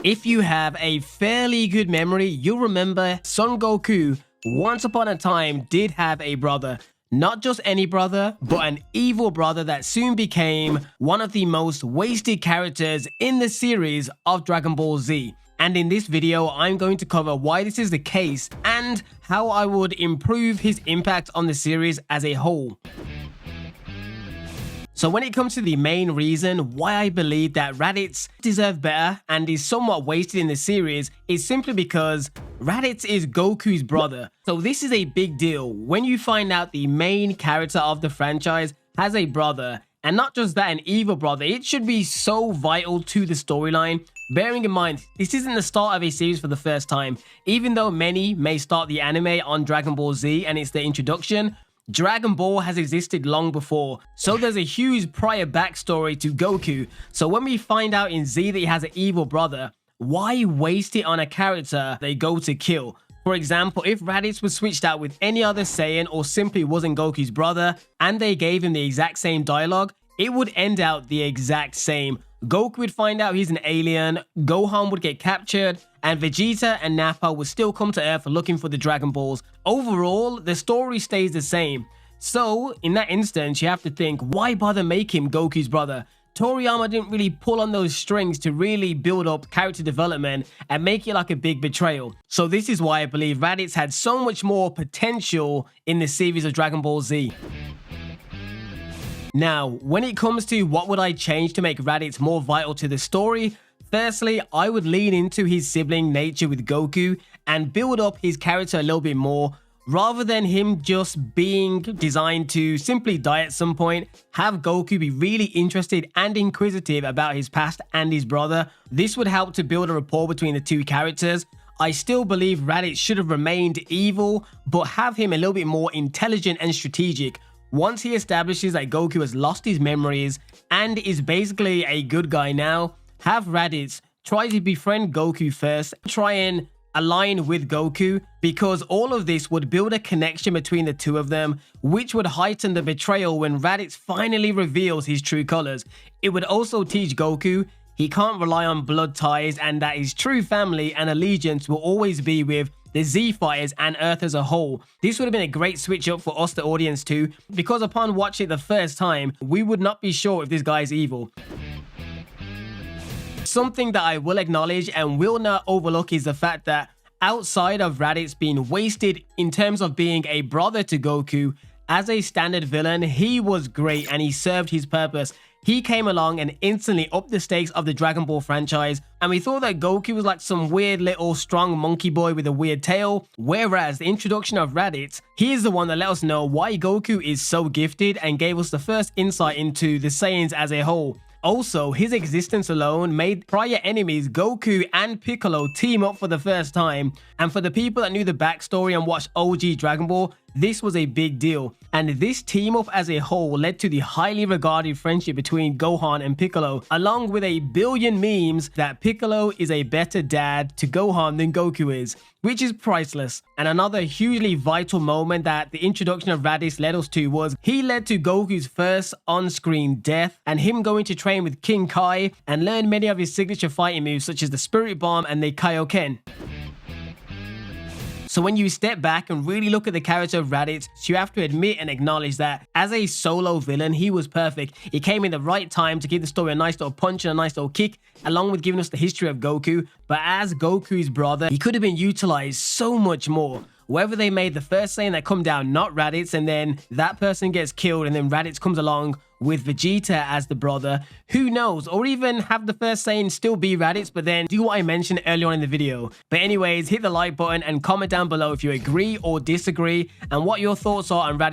If you have a fairly good memory, you'll remember Son Goku once upon a time did have a brother. Not just any brother, but an evil brother that soon became one of the most wasted characters in the series of Dragon Ball Z. And in this video, I'm going to cover why this is the case and how I would improve his impact on the series as a whole. So when it comes to the main reason why I believe that Raditz deserves better and is somewhat wasted in the series is simply because Raditz is Goku's brother. So this is a big deal when you find out the main character of the franchise has a brother, and not just that, an evil brother. It should be so vital to the storyline. Bearing in mind, this isn't the start of a series for the first time. Even though many may start the anime on Dragon Ball Z and it's their introduction, Dragon Ball has existed long before, so there's a huge prior backstory to Goku. So when we find out in Z that he has an evil brother, why waste it on a character they go to kill? For example, if Raditz was switched out with any other Saiyan or simply wasn't Goku's brother and they gave him the exact same dialogue, it would end out the exact same. Goku would find out he's an alien, Gohan would get captured, and Vegeta and Nappa would still come to Earth looking for the Dragon Balls. Overall, the story stays the same. So, in that instance, you have to think, why bother make him Goku's brother? Toriyama didn't really pull on those strings to really build up character development and make it like a big betrayal. So this is why I believe Raditz had so much more potential in the series of Dragon Ball Z. Now, when it comes to what would I change to make Raditz more vital to the story, firstly, I would lean into his sibling nature with Goku and build up his character a little bit more. Rather than him just being designed to simply die at some point, have Goku be really interested and inquisitive about his past and his brother. This would help to build a rapport between the two characters. I still believe Raditz should have remained evil, but have him a little bit more intelligent and strategic. Once he establishes that Goku has lost his memories and is basically a good guy now, have Raditz try to befriend Goku first, try and align with Goku, because all of this would build a connection between the two of them, which would heighten the betrayal when Raditz finally reveals his true colors. It would also teach Goku he can't rely on blood ties and that his true family and allegiance will always be with the Z Fighters and Earth as a whole. This would have been a great switch up for us, the audience, too, because upon watching it the first time, we would not be sure if this guy's evil. Something that I will acknowledge and will not overlook is the fact that outside of Raditz being wasted in terms of being a brother to Goku, as a standard villain, he was great and he served his purpose. He came along and instantly upped the stakes of the Dragon Ball franchise, and we thought that Goku was like some weird little strong monkey boy with a weird tail, whereas the introduction of Raditz, he is the one that let us know why Goku is so gifted and gave us the first insight into the Saiyans as a whole. Also, his existence alone made prior enemies Goku and Piccolo team up for the first time, and for the people that knew the backstory and watched OG Dragon Ball, this was a big deal. And this team up as a whole led to the highly regarded friendship between Gohan and Piccolo, along with a billion memes that Piccolo is a better dad to Gohan than Goku is, which is priceless. And another hugely vital moment that the introduction of Raditz led us to was he led to Goku's first on-screen death and him going to train with King Kai and learn many of his signature fighting moves such as the Spirit Bomb and the Kaioken. So when you step back and really look at the character of Raditz, you have to admit and acknowledge that as a solo villain, he was perfect. He came in the right time to give the story a nice little punch and a nice little kick, along with giving us the history of Goku. But as Goku's brother, he could have been utilized so much more. Whether they made the first Saiyan that come down not Raditz, and then that person gets killed and then Raditz comes along with Vegeta as the brother, who knows? Or even have the first Saiyan still be Raditz, but then do what I mentioned earlier on in the video. But anyways, hit the like button and comment down below if you agree or disagree and what your thoughts are on Raditz